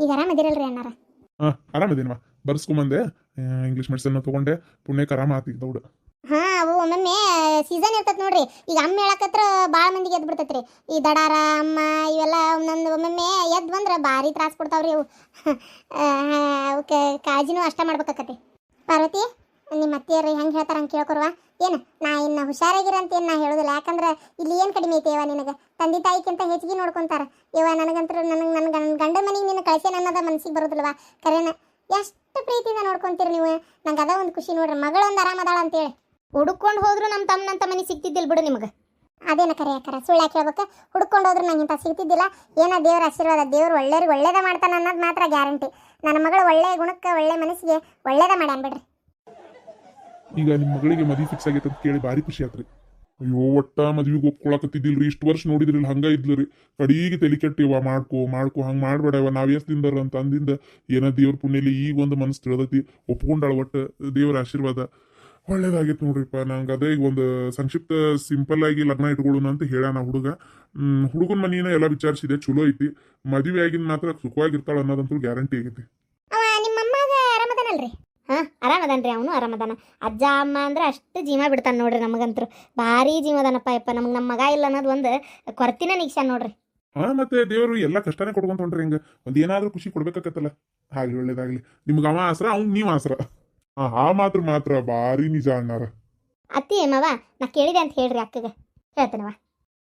ಈಗ ಆರಾಮದಿರಲ್ರಿ ಅಣ್ಣಾರ? ಹಾಂ ಆರಾಮದೇನವ. ಬರ್ಸ್ಕೊಂಬಂದೆ. ಇಂಗ್ಲೀಷ್ ಮೆಡಿಸಿನ್ ತೊಗೊಂಡೆ. ಪುಣ್ಯಕ್ಕೆ ಆರಾಮ ಆತಿಗೆ ದೌಡ. ಹಾ, ಅವು ಒಮ್ಮೊಮ್ಮೆ ಸೀಸನ್ ಇರ್ತೈತೆ ನೋಡ್ರಿ. ಈಗ ಅಮ್ಮ ಹೇಳಕತ್ರ ಭಾಳ ಮಂದಿಗೆ ಎದ್ದು ಬಿಡ್ತೈತ್ರಿ. ಈ ದಡಾರ ಅಮ್ಮ ಇವೆಲ್ಲ ಒಂದೊಂದು ಒಮ್ಮೊಮ್ಮೆ ಎದ್ದು ಬಂದ್ರೆ ಭಾರಿ ತ್ರಾಸ ಕೊಡ್ತಾವ್ರಿ ಅವು. ಅವಕ್ಕೆ ಕಾಳಜಿನೂ ಅಷ್ಟ ಮಾಡ್ಬೇಕಾಕತಿ. ಪಾರ್ವತಿ, ನಿಮ್ಮ ಅತ್ತೆಯರು ಹೆಂಗೆ ಹೇಳ್ತಾರ ಹಂಗೆ ಕೇಳ್ಕೊರ್ವ. ಏನು ನಾ ಇನ್ನು ಹುಷಾರಾಗಿರಂತ ಏನು ನಾ ಹೇಳೋದಿಲ್ಲ. ಯಾಕಂದ್ರೆ ಇಲ್ಲಿ ಏನು ಕಡಿಮೆ ಐತಿ ಯವ್ವ ನಿನಗೆ? ತಂದೆ ತಾಯಿಗಿಂತ ಹೆಚ್ಚಿಗೆ ನೋಡ್ಕೊಂತಾರ ಯವ್ವ. ನನಗಂತೂ ನನ್ನ ಗಂಡ ಮನೆಗೆ ನಿನ್ನ ಕಳ್ಸೇನ ಅನ್ನೋದ ಮನಸ್ಸಿಗೆ ಬರೋದಿಲ್ವ? ಕರೆನ ಎಷ್ಟು ಪ್ರೀತಿಯಿಂದ ನೋಡ್ಕೊಂತೀರಿ ನೀವು. ನಂಗೆ ಅದ ಒಂದು ಖುಷಿ ನೋಡ್ರಿ, ಮಗಳೊಂದು ಆರಾಮದಾಳ ಅಂತೇಳಿ. ಹುಡುಕೊಂಡು ಹೋದ್ರು ನಮ್ಮ ತಮ್ಮನಂತ ಮನೆ ಸಿಗ್ತಿದ್ದಿಲ್ಲ ಬಿಡು ನಿಮಗೆ. ಅದೇನ ಕರೆ ಯಾಕರ ಸುಳ್ಳು ಯಾಕೆ ಹೇಳ್ಬೇಕು? ಹುಡ್ಕೊಂಡು ಹೋದ್ರು ನಂಗೆ ಇಂಥ ಸಿಗ್ತಿದ್ದಿಲ್ಲ. ಏನೋ ದೇವ್ರ ಆಶೀರ್ವಾದ, ದೇವ್ರು ಒಳ್ಳೆಯವ್ರಿಗೆ ಒಳ್ಳೇದ ಮಾಡ್ತಾನೆ ಅನ್ನೋದು ಮಾತ್ರ ಗ್ಯಾರಂಟಿ. ನನ್ನ ಮಗಳು ಒಳ್ಳೆಯ ಗುಣಕ್ಕೆ ಒಳ್ಳೆ ಮನಸ್ಸಿಗೆ ಒಳ್ಳೇದ ಮಾಡ್ಯಾನ ಬಿಡ್ರಿ. ಈಗ ನಿಮ್ಮ ಮಗಳಿಗೆ ಮದುವೆ ಫಿಕ್ಸ್ ಆಗೈತೆ ಅಂತ ಕೇಳಿ ಭಾರಿ ಖುಷಿ ಆತ್ರಿ. ಅಯ್ಯೋ, ಒಟ್ಟ ಮದ್ವಿಗೆ ಒಪ್ಕೊಳಕತ್ತಿದ್ದಿಲ್ರಿ. ಇಷ್ಟು ವರ್ಷ ನೋಡಿದ್ರಿಲ್ಲ, ಹಂಗ ಇದ್ಲರಿ. ಕಡೀಗೆ ತಲೆ ಕೆಟ್ಟಿವ, ಮಾಡ್ಕೋ ಹಂಗೆ ಮಾಡ್ಬೇಡವ, ನಾವ್ ಎಸ್ ದಿಂದಾರ ಅಂತ ಅಂದಿಂದ ಏನೋ ದೇವ್ರ ಪುಣ್ಯಲಿ ಈಗ ಒಂದು ಮನಸ್ಸು ತಿಳಿದೈತಿ. ಒಪ್ಕೊಂಡಾಳ. ಒಟ್ಟು ದೇವ್ರ ಆಶೀರ್ವಾದ ಒಳ್ಳೇದಾಗೈತೆ ನೋಡ್ರಿಪ್ಪ. ನಂಗೆ ಅದೇ ಈಗ ಒಂದು ಸಂಕ್ಷಿಪ್ತ ಸಿಂಪಲ್ ಆಗಿ ಲಗ್ನ ಇಟ್ಕೊಳ್ಳೋಣ ಅಂತ ಹೇಳ್ಯಾನ ಹುಡುಗ. ಹುಡುಗನ ಮನಿನ ಎಲ್ಲ ವಿಚಾರಿಸಿದೆ, ಚಲೋ ಐತಿ. ಮದುವೆ ಆಗಿನ ಮಾತ್ರ ಸುಖವಾಗಿರ್ತಾಳ ಅನ್ನೋದಂತೂ ಗ್ಯಾರಂಟಿ ಆಗೈತಿ. ನಿಮ್ಮ ಅಮ್ಮಾಗ ಆರಾಮದಾನಲ್ರಿ? ಹಾಂ, ಆರಾಮದಾನ್ರಿ. ಅವನು ಆರಾಮದಾನ. ಅಜ್ಜ ಅಮ್ಮ ಅಂದ್ರೆ ಅಷ್ಟು ಜೀವ ಬಿಡ್ತಾನೆ ನೋಡ್ರಿ. ನಮಗಂತೂ ಭಾರಿ ಜೀವದಾನಪ್ಪ ಯಪ್ಪ. ನಮ್ಗೆ ನಮ್ಮ ಮಗ ಇಲ್ಲ ಅನ್ನೋದು ಒಂದು ಕೊರತಿನ ನಿಕ್ಷಾನ ನೋಡ್ರಿ. ಹಾ, ಮತ್ತೆ ದೇವರು ಎಲ್ಲ ಕಷ್ಟನೇ ಕೊಡ್ಕೊಂತ ಹೊಂಟ್ರಿ. ಹಿಂಗ ಒಂದ್ ಏನಾದ್ರೂ ಖುಷಿ ಕೊಡ್ಬೇಕಾಕತ್ತಲ್ಲ. ಹಾಗೆ ಒಳ್ಳೇದಾಗ್ಲಿ. ನಿಮ್ಗೆ ಅವ ಆಸರ, ಅವ್ನ್ ನೀವ್ ಆಸರ. ಆ ಮಾತ್ರ ಭಾರಿ ನಿಜ ಅಣ್ಣಾರ. ಅತ್ತಿ ಮಾವ, ನಾ ಕೇಳಿದೆ ಅಂತ ಹೇಳ್ರಿ ಅಕ್ಕಗೆ. ಹೇಳ್ತೇನವ.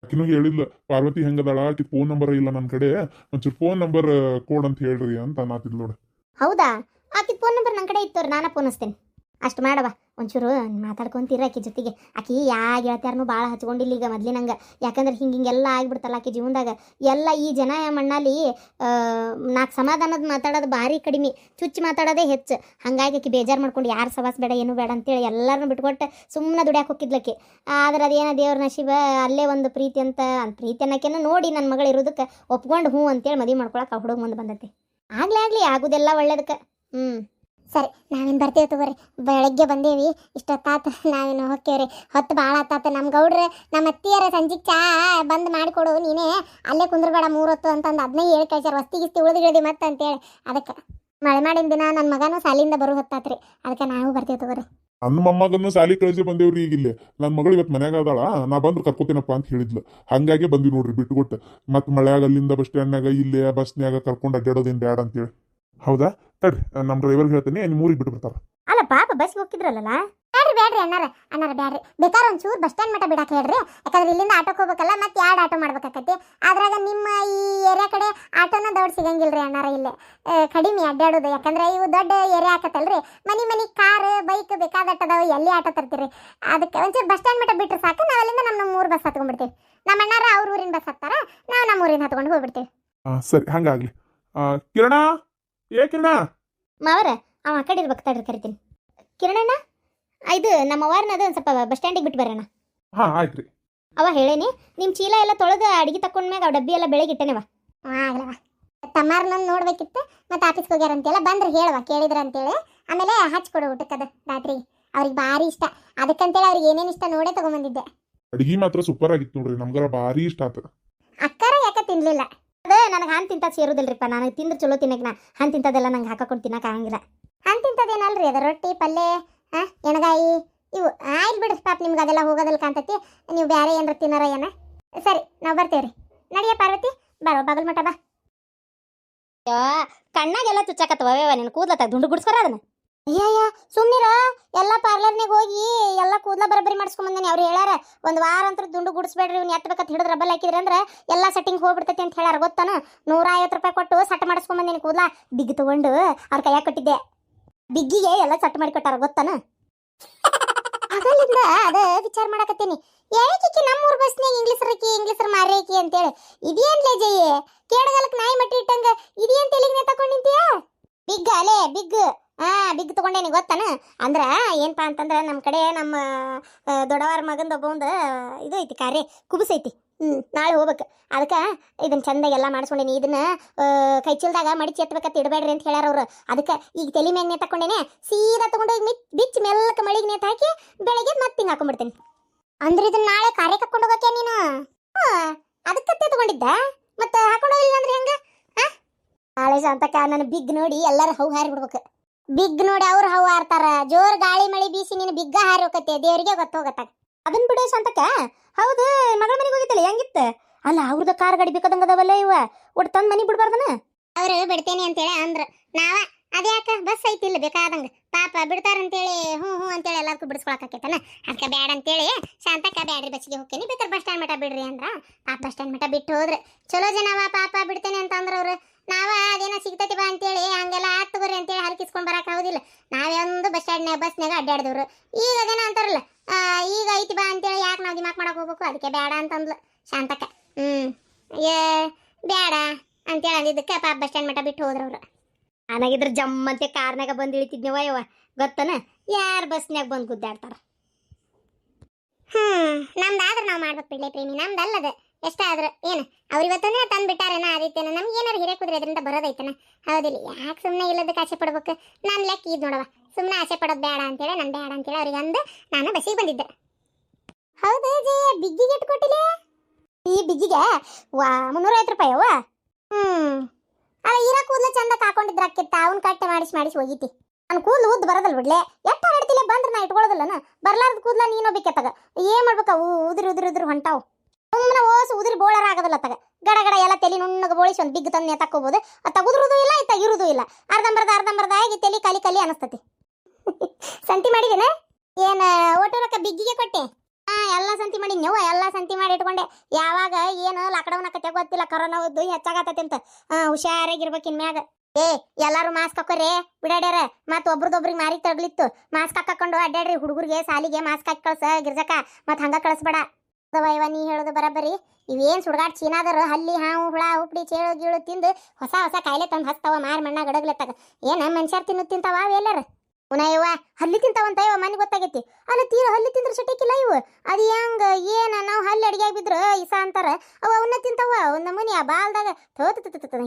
ಆಕಿನೂ ಹೇಳಿಲ್ಲ, ಪಾರ್ವತಿ ಹೆಂಗದಾಳ, ಆಕಿ ಫೋನ್ ನಂಬರ್ ಇಲ್ಲ ನನ್ನ ಕಡೆ, ಒಂಚೂರು ಫೋನ್ ನಂಬರ್ ಕೋಡ್ ಅಂತ ಹೇಳ್ರಿ ಅಂತ ಅನ್ನತಿದ್ ನೋಡು. ಹೌದಾ? ಆಕಿ ಫೋನ್ ನಂಬರ್ ನನ್ನ ಕಡೆ ಇತ್ತವ್ರಿ, ನಾನ ಫೋನ್ ಹಚ್ತೇನೆ. ಅಷ್ಟು ಮಾಡವ, ಒಂಚೂರು ಮಾತಾಡ್ಕೊಂತೀರ ಆಕಿ ಜೊತೆಗೆ. ಆಕಿ ಯಾವ ಗೆಳತಿಯಾರನು ಭಾಳ ಹಚ್ಕೊಂಡಿಲ್ಲ ಈಗ ಮೊದ್ಲಿನಂಗೆ. ಯಾಕಂದ್ರೆ ಹಿಂಗೆಲ್ಲ ಆಗಿಬಿಡ್ತಲ್ಲ ಆಕಿ ಜೀವನದಾಗ. ಎಲ್ಲ ಈ ಜನ ಮಣ್ಣಲ್ಲಿ ನಾಲ್ಕು ಸಮಾಧಾನದ ಮಾತಾಡೋದು ಭಾರಿ ಕಡಿಮೆ, ಚುಚ್ಚಿ ಮಾತಾಡೋದೇ ಹೆಚ್ಚು. ಹಾಗಾಗಿ ಆಕಿ ಬೇಜಾರು ಮಾಡ್ಕೊಂಡು ಯಾರು ಸವಾಸ ಬೇಡ ಏನು ಬೇಡ ಅಂತೇಳಿ ಎಲ್ಲರನ್ನೂ ಬಿಟ್ಕೊಟ್ಟು ಸುಮ್ಮನೆ ದುಡ್ಯಾಕೆ ಹೋಗಿದ್ಲಕ್ಕೆ. ಆದ್ರೆ ಅದೇನೋ ದೇವ್ರ ನಶೀಬ, ಅಲ್ಲೇ ಒಂದು ಪ್ರೀತಿ ಅಂತ ಪ್ರೀತಿ ಅನ್ನೋಕೇನೋ ನೋಡಿ ನನ್ನ ಮಗಳು ಇರೋದಕ್ಕೆ ಒಪ್ಕೊಂಡು ಹ್ಞೂ ಅಂತೇಳಿ ಮದುವೆ ಮಾಡ್ಕೊಳಕ್ಕೆ ಆ ಹುಡುಗ ಮುಂದೆ ಬಂದೈತಿ. ಆಗಲಿ ಆಗೋದೆಲ್ಲ ಒಳ್ಳೇದಕ್ಕೆ. ಸರಿ, ನಾವೇನು ಬರ್ತೀವಿ ತಗೋರಿ. ಬೆಳಗ್ಗೆ ಬಂದೇವಿ, ಇಷ್ಟೊತ್ತಾತ ನಾವೇನು ಹೋಗ್ತೇವ್ರಿ. ಹೊತ್ತು ಭಾಳ ಆತಾತ. ನಮ್ಮ ಗೌಡ್ರೆ ನಮ್ಮ ಅತ್ತಿಯರ ಸಂಜಿಗೆ ಚಾ ಬಂದು ಮಾಡಿಕೊಡು, ನೀನೇ ಅಲ್ಲೇ ಕುಂದ್ರಬೇಡ 3 ಹೊತ್ತು ಅಂತಂದು ಅದನ್ನೇ ಹೇಳಿ ಕಳ್ಸ್ಯಾರ. ಹೊಸ್ತಿಗಿಸ್ತಿ ಉಳಿದು ಮತ್ತೆ ಅಂತೇಳಿ. ಅದಕ್ಕೆ ಮಳೆ ಮಾಡಿನ ದಿನ ನನ್ನ ಮಗನೂ ಸಾಲಿಂದ ಬರೋ ಹೊತ್ತಾತ್ರಿ. ಅದಕ್ಕೆ ನಾವು ಬರ್ತೀವಿ ತಗೋರಿ. ನನ್ನ ಮೊಮ್ಮಗನ್ನು ಸಾಲಿ ಕಳಿಸಿ ಬಂದೇವ್ರಿ. ಈಗಿಲ್ಲೇ ನನ್ನ ಮಗಳು ಇವತ್ತು ಮನ್ಯಾಗ ಅದಾಳ, ನಾ ಬಂದ್ರೆ ಕರ್ಕೋತೀನಪ್ಪ ಅಂತ ಹೇಳಿದ್ಲು. ಹಂಗಾಗಿ ಬಂದ್ವಿ ನೋಡ್ರಿ ಬಿಟ್ಟುಕೊಟ್ಟು. ಮತ್ತೆ ಮಳೆಯಾಗ ಅಲ್ಲಿಂದ ಬಸ್ ಸ್ಟ್ಯಾಂಡ್ನಾಗ ಇಲ್ಲೇ ಬಸ್ನ್ಯಾಗ ಕರ್ಕೊಂಡು ಅಡ್ಡಾಡೋದೇನು ಬ್ಯಾಡ ಅಂತೇಳಿ. ಹೌದಾ? ತಡ್ರಿ, ನಮ್ಮ ಡ್ರೈವರ್ಗೆ ಹೇಳ್ತೀನಿ, ನಿಮ್ಮ ಊರಿಗೆ ಬಿಟ್ಟು ಬರ್ತಾರ. ಅಲ್ಲ ಪಾಪ, ಬಸ್ಗೆ ಹೋಗಿದ್ರಲ್ಲ. ಬ್ಯಾಡ್ರಿ ಅಣ್ಣಾರ ಬ್ಯಾಡ್ರಿ. ಬೇಕಾದ್ರೆ ಒಂಚೂರು ಬಸ್ ಸ್ಟ್ಯಾಂಡ್ ಮಟ್ಟ ಬಿಡಕ್ಕೆ ಹೇಳ್ರಿ. ಯಾಕಂದ್ರೆ ಇಲ್ಲಿಂದ ಆಟೋಕ್ಕೆ ಹೋಗ್ಬೇಕಲ್ಲ, ಮತ್ತೆ 2 ಆಟೋ ಮಾಡ್ಬೇಕಾಕತಿ. ಅದ್ರಾಗ ನಿಮ್ಮ ಈ ಏರಿಯಾ ಕಡೆ ಆಟೋನ ದೊಡ್ಡ ಸಿಗಂಗಿಲ್ರಿ ಅಣ್ಣಾರ. ಇಲ್ಲೇ ಕಡಿಮೆ ಅಡ್ಡಾಡೋದು. ಯಾಕಂದ್ರೆ ಇವು ದೊಡ್ಡ ಏರಿಯಾ ಆಕತ್ತಲ್ರಿ. ಮನಿ ಕಾರ್ ಬೈಕ್ ಬೇಕಾದಟ್ಟದಾವ, ಎಲ್ಲಿ ಆಟೋ ತರ್ತೀರಿ? ಅದಕ್ಕೆ ಒಂಚೂರು ಬಸ್ ಸ್ಟ್ಯಾಂಡ್ ಮಟ್ಟ ಬಿಟ್ಟರೆ ಸಾಕು. ನಾವು ಅಲ್ಲಿಂದ ನಮ್ಮ 3 ಬಸ್ ಹತ್ಕೊಂಡ್ಬಿಡ್ತೀವಿ. ನಮ್ಮ ಅಣ್ಣಾರ ಅವ್ರ ಊರಿನ ಬಸ್ ಹತ್ತಾರ, ನಾವು ನಮ್ಮ ಊರಿನ ಹತ್ಕೊಂಡು ಹೋಗ್ಬಿಡ್ತೀವಿ. ಸರಿ, ಹಂಗಾಗ್ಲಿ. ಕಿರಣ, ಕಿರಣ ಮಾವರ ಅವ ಆ ಕಡೆ ಇರ್ಬೇಕು, ತಡ್ರಿ ಕರಿತೀನಿ. ಕಿರಣಣ್ಣ, ಇದು ನಮ್ಮ ವಾರನ ಅದು ಒಂದು ಸ್ವಲ್ಪ ಬಸ್ ಸ್ಟ್ಯಾಂಡಿಗೆ ಬಿಟ್ಟು ಬರೋಣ. ಹಾಂ ಆಯ್ತು ರೀ. ಅವ ಹೇಳೇನಿ, ನಿಮ್ಮ ಚೀಲ ಎಲ್ಲ ತೊಳೆದು ಅಡಿಗೆ ತಕೊಂಡ್ಮ್ಯಾಗ ಅವು ಡಬ್ಬಿ ಎಲ್ಲ ಬೆಳಗ್ಗೆ ಇಟ್ಟೇನವ. ಆಗ್ಲವ, ತಮ್ಮಾರನ್ನ ನೋಡ್ಬೇಕಿತ್ತು. ಮತ್ತೆ ಆಫೀಸ್ಗೆ ಹೋಗ್ಯಾರ ಅಂತೇಳ, ಬಂದ್ರೆ ಹೇಳುವ ಕೇಳಿದ್ರ ಅಂತೇಳಿ. ಆಮೇಲೆ ಹಚ್ಕೊಡು ಊಟಕ್ಕದ ರಾತ್ರಿ. ಅವ್ರಿಗೆ ಭಾರಿ ಇಷ್ಟ. ಅದಕ್ಕಂತೇಳಿ ಅವ್ರಿಗೆ ಏನೇನು ಇಷ್ಟ ನೋಡೇ ತಗೊಂಬಂದಿದ್ದೆ. ಅಡಿಗೆ ಮಾತ್ರ ಸೂಪರ್ ಆಗಿತ್ತು ನೋಡ್ರಿ, ನಮ್ಗಾರ ಭಾರಿ ಇಷ್ಟ ಆತ. ಅಕ್ಕಾರ ಯಾಕೆ ತಿನ್ಲಿಲ್ಲ? ಅದೇ ನನಗೆ ಹಣ್ಣು ತಿಂತದ್ದು ಸೇರೋದಿಲ್ರಿಪ್ಪ. ನನಗೆ ತಿಂದ್ರೆ ಚಲೋ ತಿನ್ನಕ್ಕೆ. ನಾ ಹಣ್ಣು ತಿಂತದೆಲ್ಲ ನಂಗೆ ಹಾಕೊಂಡು ತಿನ್ನಕ್ಕೆ ಆಗಂಗಿಲ್ಲ. ಹಣ್ಣು ತಿಂತದೇನಲ್ರಿ ಅದು, ರೊಟ್ಟಿ ಪಲ್ಯ ಎಣಗಾಯಿ ಇವು. ಆಯ್ತು ಬಿಡ್ರಿ ಪಾಪ, ನಿಮ್ಗೆ ಅದೆಲ್ಲ ಹೋಗೋದಲ್ಲ ಕಾಣ್ತೈತಿ. ನೀವು ಬೇರೆ ಏನಾರ ತಿನ್ನಾರ ಏನ? ಸರಿ, ನಾವು ಬರ್ತೇವ್ರಿ. ನಡಿಯ ಪಾರ್ವತಿ, ಬರೋ ಬಾಗಲ್ ಮಠ ಬಾ. ಕಣ್ಣಾಗೆಲ್ಲ ಚುಚ್ಚಾಕತ್ತವ ನಿನ್ನ ಕೂದಲತ್ತ ದುಂಡು ಗುಡ್ಸ್ಕೊರ ಅದನ್ನ. ಅಯ್ಯಯ್ಯ ಸುಮ್ಮನಿರ. ಎಲ್ಲ ಪಾರ್ಲರ್ನಾಗ ಹೋಗಿ ಎಲ್ಲ ಕೂದಲ ಬರಬರಿ ಮಾಡಿಸ್ಕೊಂಬಂದೇನೆ. ಅವ್ರು ಹೇಳ್ಯಾರ, ಒಂದು ವಾರ ಅಂತ ದುಂಡು ಗುಡಿಸ್ಬೇಡ್ರಿ, ಇವ್ನು ಎತ್ತಬೇಕಂತ ಹಿಡಿದು ರಬ್ಬಲ್ ಹಾಕಿದ್ರಿ ಅಂದ್ರೆ ಎಲ್ಲ ಸೆಟ್ಟಿಂಗ್ ಹೋಗ್ಬಿಡ್ತೈತಿ ಅಂತ ಹೇಳ್ಯಾರ. ಗೊತ್ತಾನ? 150 ರೂಪಾಯಿ ಕೊಟ್ಟು ಸಟ್ ಮಾಡಿಸ್ಕೊಂಬಂದೇನೆ ಕೂದಲ. ಬಿಗ್ ತಗೊಂಡು ಅವ್ರ ಕೈಯಾಗ ಕೊಟ್ಟಿದ್ದೆ. ಬಿಗ್ಗಿಗೆ ಎಲ್ಲ ಸಟ್ ಮಾಡಿ ಕೊಟ್ಟಾರ. ಗೊತ್ತಾನ? ಅದಲ್ಲಿಂದ ಅದ ವಿಚಾರ ಮಾಡಕತ್ತೀನಿ. ಯಾಕೆ ನಮ್ಮೂರ್ ಬಸ್ನಾಗ ಇಂಗ್ಲೀಷರ್ ಮಾರೇಕಿ ಅಂತೇಳಿ. ಇದೇನ್ಲೇ ಜಯ್ಯ, ಕೇಳಗಲಕ್ ನಾಯಿ ಮಟ್ಟಿ ಇಟ್ಟಂಗ ಇದೇನ್ ತೆಲಿಗೆ ತಗೊಂಡ್ ನಿಂತೀಯ? ಬಿಗ್ ಅಲೇ ಬಿಗ್. ಬಿಗ್ ತಗೊಂಡೇನಿ. ಗೊತ್ತಾನ? ಅಂದ್ರ ಏನಪ್ಪಾ ಅಂತಂದ್ರೆ ನಮ್ಮ ಕಡೆ ನಮ್ಮ ದೊಡ್ಡವಾರ ಮಗಂದ ಒಬ್ಬ ಇದು ಐತಿ, ಕಾರ್ಯ ಕುಬಸೈತಿ. ನಾಳೆ ಹೋಗ್ಬೇಕು. ಅದಕ್ಕೆ ಇದನ್ನ ಚಂದಾಗೆಲ್ಲ ಮಾಡಿಸ್ಕೊಂಡೇನಿ. ಇದನ್ನ ಕೈ ಚೀಲದಾಗ ಮಡಿಚಿ ಎತ್ತಬೇಕಂತ ಇಡಬೇಡ್ರಿ ಅಂತ ಹೇಳ್ಯಾರ ಅವ್ರು. ಅದಕ್ಕೆ ಈಗ ತಲೆ ಮ್ಯಾಗ ನೇತು ತಕೊಂಡೇನೆ. ಸೀದಾ ತಗೊಂಡೋಗಿ ಬಿಚ್ಚಿ ಮೆಲ್ಲಕ್ಕೆ ಮಳಿಗೆ ನೇತು ಹಾಕಿ ಬೆಳಗ್ಗೆ ಮತ್ತೆ ಹಿಂಗೆ ಹಾಕೊಂಡ್ಬಿಡ್ತೇನೆ. ಅಂದ್ರೆ ಇದನ್ನ ನಾಳೆ ಕಾರ್ಯ ಕರ್ಕೊಂಡು ಹೋಗಕ್ಕೆ ನೀನು? ಅದಕ್ಕತ್ತೆ ತಗೊಂಡಿದ್ದ, ಮತ್ತೆ ಹಾಕೊಂಡು ಹೋಗಿಲ್ಲ ಅಂದ್ರೆ ಹೆಂಗ? ನಾಳೆ ಶಾಂತಕ್ಕ ನನ್ನ ಬಿಗ್ ನೋಡಿ ಎಲ್ಲರೂ ಹೌ ಹಾರಿ ಬಿಡ್ಬೇಕು. ಬಿಗ್ ನೋಡಿ ಅವ್ರು ಹೌ ಹಾರ್ತಾರ. ಜೋರ್ ಗಾಳಿ ಮಳಿ ಬೀಸಿ ನೀನು ಬಿಗ್ಗ ಹಾರಿ ಹೋಗತ್ತೆ, ದೇವ್ರಿಗೆ ಗೊತ್ತೋಗತ್ತಾಗ. ಅದನ್ ಬಿಡು ಶಾಂತಕ್ಕ. ಹೌದು, ಮಗಳ ಮನೆಗೆ ಹೋಗಿತ್ತಲ್ಲ, ಹೆಂಗಿತ್ತ? ಅಲ್ಲ ಅವ್ರದ ಕಾರ್ ಗಾಡಿ ಬೇಕಾದಂಗದವಲ್ಲ ಇವ, ಒಟ್ಟು ತಂದ್ ಮನಿ ಬಿಡ್ಬಾರ್ದನ? ಅವ್ರು ಬಿಡ್ತೇನೆ ಅಂತೇಳಿ ಅಂದ್ರ ನಾವ ಅದ್ಯಾಕ ಬಸ್ ಐತಿಲ್ಲ ಬೇಕಾದಂಗ ಪಾಪ ಬಿಡ್ತಾರಂತೇಳಿ ಹ್ಞೂ ಹ್ಞೂ ಅಂತೇಳಿ ಎಲ್ಲದಕ್ಕೂ ಬಿಡಿಸ್ಕೊಳಕತ್ತೇನ. ಅದಕ್ಕೆ ಬ್ಯಾಡ ಅಂತೇಳಿ ಶಾಂತಕ್ಕ ಬ್ಯಾಡ್ರಿ ಬಸ್ಸಿಗೆ ಹೋಗ್ತೇನೆ, ಬೇಕಾದ್ರೆ ಬಸ್ ಸ್ಟ್ಯಾಂಡ್ ಮಠ ಬಿಡ್ರಿ ಅಂದ್ರ ಪಾಪ ಬಸ್ ಸ್ಟ್ಯಾಂಡ್ ಮಠ ಬಿಟ್ಟು ಹೋದ್ರೆ ಚಲೋ ಜನವ ಪಾಪ ಬಿಡ್ತೇನೆ ಅಂತ ಅಂದ್ರ ಅವ್ರು. ನಾವ ಅದೇನೋ ಸಿಗ್ತೈತಿ ಬಾ ಅಂತೇಳಿ ಹಂಗೆಲ್ಲ ಆತ್ ತಗೋರಿ ಅಂತೇಳಿ ಹರಕಿಸ್ಕೊಂಡ್ ಬರಕ್ ಆಗುದಿಲ್ಲ. ನಾವೇ ಒಂದು ಬಸ್ ಸ್ಟ್ಯಾಂಡ್ನಾಗ ಬಸ್ನಾಗ ಅಡ್ಡಾಡಿದವ್ರು. ಈಗ ಅದೇನೋ ಅಂತಾರಲ್ಲ, ಈಗ ಐತಿ ಬಾ ಅಂತೇಳಿ ಯಾಕೆ ನಾವು ದಿಮಾಕ್ ಮಾಡಕ್ ಹೋಗ್ಬೇಕು, ಅದಕ್ಕೆ ಬೇಡ ಅಂತಂದ್ಲು ಶಾಂತಕ್ಕ. ಏ ಬೇಡ ಅಂತೇಳಿ ಅಂದಿದ್ದಕ್ಕೆ ಪಾಪ ಬಸ್ ಸ್ಟ್ಯಾಂಡ್ ಮಠ ಬಿಟ್ಟು ಹೋದ್ರವ್ರು. ನಾನಾಗಿದ್ರೆ ಜಮ್ಮಂತೆ ಕಾರ್ನಾಗ ಬಂದು ಇಳಿತಿದ್ನವ ಯವ್ವ, ಗೊತ್ತನ? ಯಾರು ಬಸ್ನ್ಯಾಗ ಬಂದು ಗುದ್ದಾಡ್ತಾರ. ನಮ್ದಾದ್ರೆ ನಾವು ಮಾಡ್ಬೇಕು ಬಿಡ್ಲೆ ಪ್ರೇಮಿ, ನಮ್ದಲ್ಲದ ಎಷ್ಟಾದ್ರೆ ಏನು ಅವ್ರು ಇವತ್ತಂದ್ರೆ ತಂದು ಬಿಟ್ಟಾರೇನ ಆದಿತ್ತೇನ, ನಮ್ಗೆ ಏನಾರು ಹಿರೇ ಕುದ್ರೆ ಅದರಿಂದ ಬರೋದೈತನ, ಹೌದಿಲ್ಲ? ಯಾಕೆ ಸುಮ್ಮನೆ ಇಲ್ಲದಕ್ಕೆ ಆಸೆ ಪಡ್ಬೇಕು? ನಾನು ಲೆಕ್ಕ ಇದು ನೋಡವ, ಸುಮ್ಮನೆ ಆಸೆ ಪಡೋದು ಬೇಡ ಅಂತೇಳಿ, ನಾನು ಬೇಡ ಅಂತೇಳಿ ಅವ್ರಿಗೆ ಅಂದು ನಾನು ಬಸ್ಸಿಗೆ ಬಂದಿದ್ದೆ. ಹೌದು ಜಯ, ಬಿಗ್ಗಿಗೆ ಇಟ್ಟು ಕೊಟ್ಟಿಲ್ಲ? ಈ ಬಿಗ್ಗಿಗೆ 350 ರೂಪಾಯಿ ಅವ್ವ. ಅಲ್ಲ ಈರ ಕೂದಲು ಚಂದ ಕಾಕೊಂಡಿದ್ರ ಅಕ್ಕಿತ್ತ, ಅವ್ನ ಕಟ್ಟೆ ಮಾಡಿಸಿ ಹೋಗಿತಿ. ನಾನು ಕೂದಲು ಉದ್ದು ಬರೋದಲ್ಲ ಬಿಡ್ಲೆ, ಎಷ್ಟು ಹರಡ್ತಿಲ್ಲ ಬಂದ್ರೆ ನಾ ಇಟ್ಕೊಳ್ಳೋದಿಲ್ಲನ, ಬರ್ಲಾರ್ದ ಕೂದಲ ನೀನು ಬೇಕತ್ತಾಗ ಏನ್ ಮಾಡ್ಬೇಕ? ಉದುರು ಹೊಂಟಾವು. ಸುಮ್ಮನೆ ಓಸು ಉದುರಿ ಬೋಳರ ಆಗೋದಿಲ್ಲ ತಗ, ಗಡ ಗಡ ಎಲ್ಲ ತಲೆ ನುಣ್ಣಗೆ ಬೋಳಿಸಿ ಒಂದು ಬಿಗ್ ತಂದು ತಕ್ಕೋಬಹುದು. ತಗುದ್ರುದು ಇಲ್ಲ, ಇರುವುದೂ ಇಲ್ಲ, ಅರ್ಧಂಬರ್ಧ ಆಗಿ ತಲೆ ಕಲಿ ಅನಿಸ್ತತಿ. ಸಂತಿ ಮಾಡಿದೇನೆ ಏನ? ಒಟ್ಟು ರೊಕ್ಕ ಬಿಗ್ಗಿಗೆ ಕೊಟ್ಟೆ? ಎಲ್ಲ ಸಂತಿ ಮಾಡಿ ನೀವು ಎಲ್ಲ ಸಂತಿ ಮಾಡಿ ಇಟ್ಕೊಂಡೆ. ಯಾವಾಗ ಏನು ಲಾಕ್ಡೌನ್ ಆಕತ್ತೆ ಗೊತ್ತಿಲ್ಲ, ಕರೋನಾ ಓದ್ದು ಹೆಚ್ಚಾಗತ್ತೈತಿ ಅಂತ. ಹುಷಾರಾಗಿರ್ಬೇಕು ಇನ್ಮ್ಯಾಗ. ಎಲ್ಲಾರು ಮಾಸ್ಕ್ ಹಾಕೋರಿ ಬಿಡಾಡ್ಯಾರ, ಮತ್ ಒಬ್ರದೊಬ್ರಿಗೆ ಮಾರಿ ತಗ್ಲಿತ್ತು. ಮಾಸ್ಕ್ ಹಾಕೊಂಡು ಅಡ್ಡಾಡ್ರಿ, ಹುಡುಗರಿಗೆ ಸಾಲಿಗೆ ಮಾಸ್ಕ್ ಹಾಕಿ ಕಳ್ಸ ಗಿರ್ಜಕ, ಮತ್ ಹಂಗ ಕಳಿಸ್ಬೇಡ. ಇವ ನೀ ಹೇಳೋದು ಬರಬರಿ. ಇವೇನ್ ಸುಡ್ಗಾಡ್ ಚೀನಾದರು ಹಲ್ಲಿ ಹಾವು ಹುಳ ಉಪ್ಡಿ ಚೇಳು ಗೀಳು ತಿಂದು ಹೊಸ ಕಾಯಿಲೆ ತಂದು ಹಚ್ತಾವ, ಮಾರಿ ಮಣ್ಣ ಗಡಗ್ಲತ್ತಾಗ. ಏನ ಮನುಷ್ಯರ್ ತಿಂತಾವ ಎಲ್ಲಾರ? ಇವ ಹಲ್ಲಿ ತಿಂತಾವಂತ ಇವ ಮನೆ ಗೊತ್ತಾಗೈತಿ. ಅಲ್ಲ ತೀರ ಹಲ್ಲಿ ತಿಂದ್ರೆ ಸಟಿಕಿಲ್ಲ ಇವು. ಅದು ಹೆಂಗ ಏನ? ನಾವು ಹಲ್ಲಿ ಅಡಿಗೆ ಬಿದ್ರ ಇಸ ಅಂತಾರ, ಅವನ್ನ ತಿಂತಾವ. ಒಂದು ನಮೂನಿ ಆ ಬಾಲ್ದಾಗ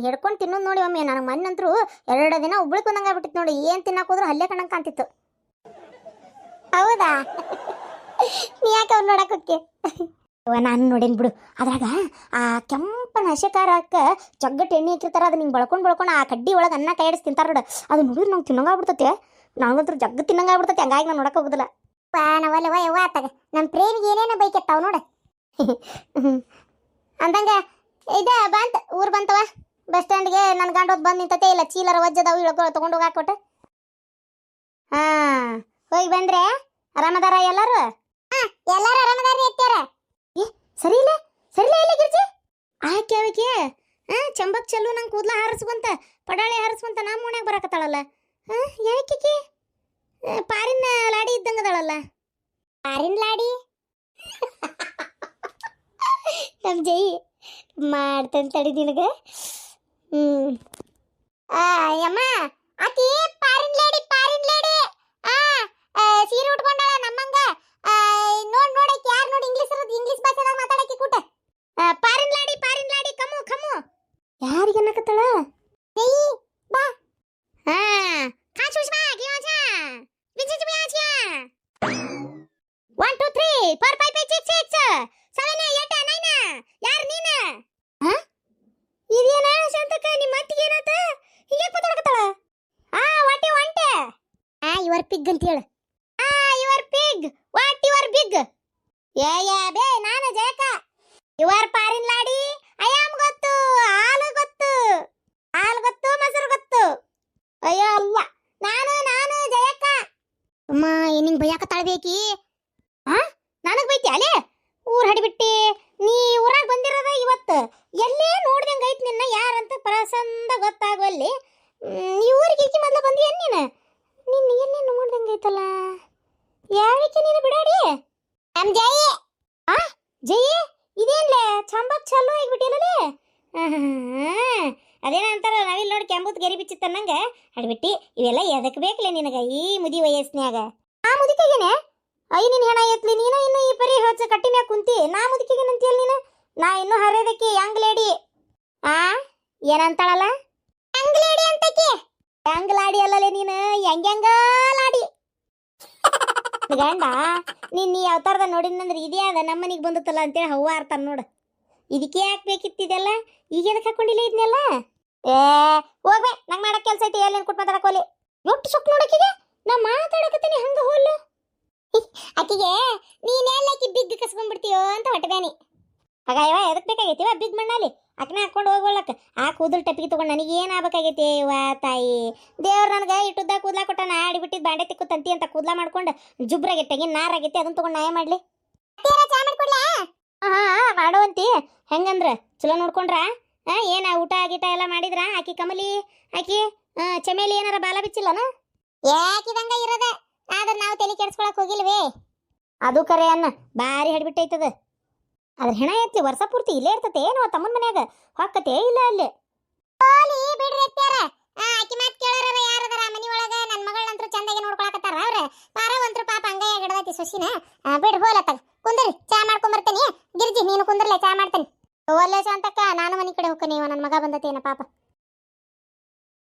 ಹಿಡ್ಕೊಂಡು ತಿನ್ನೋದು ನೋಡಿ ಒಮ್ಮೆ. ನನಗೆ ಮಣ್ಣಂತರೂ 2 ದಿನ ಉಬ್ಳಿಕೊಂದಂಗ ಆಗ್ಬಿಟ್ಟಿತ್ತು ನೋಡಿ. ಏನ್ ತಿನ್ನಕ್ ಹೋದ್ರು ಹಲ್ಲೆ ಕಣಂಗ್ ಕಾಣ್ತಿತ್ತು. ಹೌದಾ? ನೀ ಯಾಕೆ ಅವ್ರು ನೋಡಕ್ ಹೋಗ್ತಿ? ನಾನು ನೋಡೇನ್ ಬಿಡು. ಅದ್ರಾಗ ಆ ಕೆಂಪನ ಹಸೆಕಾರಕ್ಕ ಜಗ್ಗಟ್ಟು ಎಣ್ಣೆ ಹಾಕಿರ್ತಾರ, ಅದು ನಿಂಗೆ ಬಳ್ಕೊಂಡು ಆ ಕಡ್ಡಿ ಒಳಗೆ ಅನ್ನ ಕೈಯಾಡಿಸಿ ತಿಂತಾರ ನೋಡು. ಅದು ನೋಡಿದ್ರೆ ನಂಗೆ ತಿನ್ನಂಗಾಗ್ಬಿಡ್ತೈತೆ, ನಂಗಂತೂ ಜಗ್ಗ ತಿನ್ನಂಗಾಗ್ಬಿಡ್ತೈತೆ. ಹಂಗಾಗಿ ನಾನು ನೋಡಕ್ ಹೋಗುದಿಲ್ಲ. ನಾವಲ್ಲವ ಯವ್ವ ಆತಾಗ ನಮ್ಮ ಪ್ರೇಮಿಗೆ ಏನೇನೋ ಬೈಕೆತ್ತಾವ ನೋಡ. ಅಂದಂಗ ಇದ ಊರ್ ಬಂತವ ಬಸ್ ಸ್ಟ್ಯಾಂಡ್ಗೆ. ನನ್ನ ಗಂಡೋದ್ ಬಂದು ನಿಂತತೆ ಇಲ್ಲ, ಚೀಲರ ವಜ್ಜದವು ಇಳ್ಕೊ ತಗೊಂಡು ಹೋಗಾಕೊಟ್ಟು. ಹೋಗಿ ಬಂದ್ರೆ ಆರಾಮದಾರ ಎಲ್ಲಾರು? ಎಲ್ಲಾರು ಆರಾಮದಾರಿ ಇರ್ತಾರ. ಸರಿ ಇಲ್ಲ ಇಲ್ಲ ಗಿರ್ಜಿ ಆಕೆ ಚಂಬಕ್ ಚಲ್ಲು ನಂಗೆ ಕೂದ್ಲ ಹಾರಿಸ್ಕೊಂತ ಪಡಾಳೆ ಹಾರಿಸ್ಕೊಂತ ನಮ್ಮ ಮನ್ಯಾಗ ಬರಾಕತ್ತಾಳಲ್ಲ. ಯಾಕೆ ಪಾರಿನ ಲಾಡಿ ಇದ್ದಂಗದಾಳಲ್ಲ? ಪಾರಿನ ಲಾಡಿ ನಮ್ ಜೈ ಮಾಡ್ತಂತ ತಡಿ ನಿನಗ. ಯಮ್ಮ ಆಕಿ ಪಾರಿನ ಲಾಡಿ ಸೀರೆ ಉಟ್ಕೊಂಡಾಳ ನಮ್ಮಂಗ. ನೋಡಕ್ಕೆ ಯಾರು ನೋಡಿ ಇಂಗ್ಲಿಷ್ ಭಾಷೆದಾಗ ಮಾತಾಡಕ್ಕೆ ಕೂಟ. ಪಾರಿನ್ ಲಾಡಿ ಕಮ್ಮು ಯಾರಿಗೆ ಅನ್ನಕತ್ತಾಳ? ಬಾ ಕಾಚುಸ್ ಬಾ ಗಿಯೋಜಾ ಬಿಜಿಜ್ ಬಿಯಾಜಾ 1 2 3 4 5 6 6 7 8 9 ಯಾರು ನೀನ? ಇದೇನ ಶಾಂತಕ ನಿಮ್ಮ ಅತ್ತಿಗೆ ಏನಾತ ಹೀಗೆ ಮಾತಾಡಕತ್ತಾಳ? ವಾಟ್ ಯುವರ್ ಪಿಗ್ ಅಂತ ಹೇಳು. Your pig what your big? ಬೇ ನಾನು ಜಯಕ. ಯುವರ್ ಪಾರಿನ್ ಲಾಡಿ ಐ ಆಮ್ ಗೊತ್ತು, ಹಾಲು ಗೊತ್ತು ಮೊಸರು ಗೊತ್ತು. ಅಯ್ಯೋ ಅಲ್ಲ, ನಾನು ಜಯಕ. ಅಮ್ಮ ನಿಂಗೆ ಬೈಯಾಕತ್ತಾಳ್ಬೇಕಿ? ನನಗ್ ಬೈತಿ ಅಲೇ? ಊರ್ ಹಡಿಬಿಟ್ಟಿ ನೀ ಊರಾಗ ಬಂದಿರೋದ ಇವತ್ತು. ಎಲ್ಲೇ ನೋಡ್ದಂಗ ಐತಿ ನಿನ್ನ ಯಾರಂತ ಪ್ರಸಂದ ಗೊತ್ತಾಗುವಲ್ಲಿ. ಈ ಊರಿಗೆ ಈಕಿ ಮೊದ್ಲು ಬಂದಿಯನ್ ನೀನು? ನಿನ್ನ ಎಲ್ಲೇ ನೋಡ್ದಂಗ ಐತಲ್ಲ, ಯಾವಕ್ಕೆ ನೀನು ಬಿಡಾಡಿ? ನಮ್ ಜೈ ಇದೇನ್ಲೆ ಚಂಬಕ್ ಚಲೋ ಆಗಿಬಿಟ್ಟಿಲ್ಲೇ. ಅದೇನ ಅಂತಾರ ನಾವಿಲ್ಲಿ ನೋಡಿ ಕೆಂಬೂತ್ ಗೆರಿ ಬಿಚ್ಚಿತ್ತ ನಂಗ ಹಡ್ಬಿಟ್ಟಿ. ಇವೆಲ್ಲ ಎದಕ್ ಬೇಕಲೆ ನಿನಗ ಈ ಮುದಿ ವಯಸ್ನ್ಯಾಗ? ಆ ಮುದಿಕೆಗೇನೆ ನೀನ್ ಹೆಣ ಎತ್ಲಿ, ನೀನು ಇನ್ನು ಈ ಪರಿ ಹೊಚ್ಚ ಕಟ್ಟಿ ಮ್ಯಾಗ ಕುಂತಿ. ನಾ ಮುದಿಕೆಗೇನೆ ಅಂತೀಯಲ್ಲ ನೀನು? ನಾ ಇನ್ನು ಹರಿಯೋದಕ್ಕೆ ಯಂಗ್ ಲೇಡಿ. ಏನಂತಾಳಲ್ಲ? ಯಂಗ್ ಲೇಡಿ ಅಂತಕಿ. ಯಂಗ್ ಲಾಡಿ ಅಲ್ಲಲೇ ನೀನು, ಹೆಂಗ ಲಾಡಿ. ಗಂಡ ನೀನ್ ನೀ ಅವತಾರದ ನೋಡಿನಂದ್ರೆ ಇದೇ ಅದ ನಮ್ಮನಿಗೆ ಬಂದತ್ತಲ್ಲ ಅಂತೇಳಿ ಹವ್ವ ಅರ್ತಾನ ನೋಡು. ಇದಕ್ಕೆ ಯಾಕೆ ಬೇಕಿತ್ತಿದೆಲ್ಲ? ಈಗ ಎದಕ್ಕೆ ಹಾಕೊಂಡಿಲ್ಲ ಇದನ್ನೆಲ್ಲ? ಏ ಹೋಗ್ಬೇ ನಂಗೆ ಮಾಡಕ್ ಕೆಲಸ ಐತಿ ಎಲ್ಲಿ ಕೊಟ್ಟು ಮಾತಾಡಕೋಲಿ ಎಷ್ಟು ಸೊಕ್ ನೋಡಕ್ಕಿಗೆ ನಾ ಮಾತಾಡಕತ್ತೀನಿ ಹಂಗ ಹೋಲ್ ಆಕಿಗೆ ನೀನೆಲ್ಲ ಆಕಿ ಬಿಗ್ ಕಸ್ಕೊಂಡ್ಬಿಡ್ತೀಯೋ ಅಂತ ಹೊಟ್ಟೆ ಬ್ಯಾನಿ ಆಗ ಇವ ಎದಕ್ ಬೇಕಾಗೈತಿವ ಬಿಗ್ ಮಣ್ಣಲ್ಲಿ ಅಕ್ನ ಹಾಕೊಂಡು ಹೋಗೋಳಕ್ ಆ ಕೂದಲು ಟಪಿಗೆ ತಗೊಂಡು ನನಗೆ ಏನು ಆಗ್ಬೇಕಾಗೈತಿ ವಾ ತಾಯಿ ದೇವ್ರು ನನಗೆ ಇಟ್ಟುದ್ದ ಕೂದ್ಲಾ ಕೊಟ್ಟ ನಾ ಆಡಿಬಿಟ್ಟಿದ್ದು ಬಾಂಡೆ ತಿಕ್ಕು ತಂತಿ ಅಂತ ಕೂದ್ಲಾ ಮಾಡ್ಕೊಂಡು ಜುಬ್ರಾಗೈತೆ ತೆಗಿ ನಾರಾಗೈತಿ ಅದನ್ನ ತಗೊಂಡು ನಾಯ ಮಾಡ್ಲಿ ಹಾ ಮಾಡುವಂತಿ ಹೆಂಗಂದ್ರ ಚಲೋ ನೋಡ್ಕೊಂಡ್ರ ಏನ ಊಟ ಗೀಟ ಎಲ್ಲ ಮಾಡಿದ್ರ ಆಕಿ ಕಮಲಿ ಆಕಿ ಚಮೇಲಿ ಏನಾರ ಬಾಲ ಬಿಚ್ಚಿಲ್ಲನ ಯಾಕಿದಂಗ ಇರದ ಆದ್ರ ನಾವು ತಲೆ ಕೆಡ್ಸ್ಕೊಳಕ್ ಹೋಗಿಲ್ವೇ ಅದು ಕರೆ ಅನ್ನ ಬಾರಿ ಹಿಡ್ಬಿಟ್ಟೈತದ ಅದ್ರ ಹೆಣ ಎತ್ತಿ ವರ್ಷ ಪೂರ್ತಿ ಇಲ್ಲೇ ಇರ್ತತೆ ಏನೋ ತಮ್ಮನ ಮನ್ಯಾಗ ಹೊಕ್ಕತೆ ಇಲ್ಲ ಅಲ್ಲಿ ಬಿಡ್ರಿ ಎತ್ತಾರ ಆಕಿ ಮಾತ್ ಕೇಳೋರ ಯಾರದಾರ ಮನಿ ಒಳಗ ನನ್ನ ಮಗಳಂತ್ರ ಚಂದಾಗಿ ನೋಡ್ಕೊಳಕತ್ತಾರ ಅವ್ರ ಪಾರವಂತ್ರ ಪಾಪ ಹಂಗಾಯ ಗಿಡದೈತಿ ಸೊಸಿನ ಬಿಡ್ ಹೋಲತ್ತಾಗ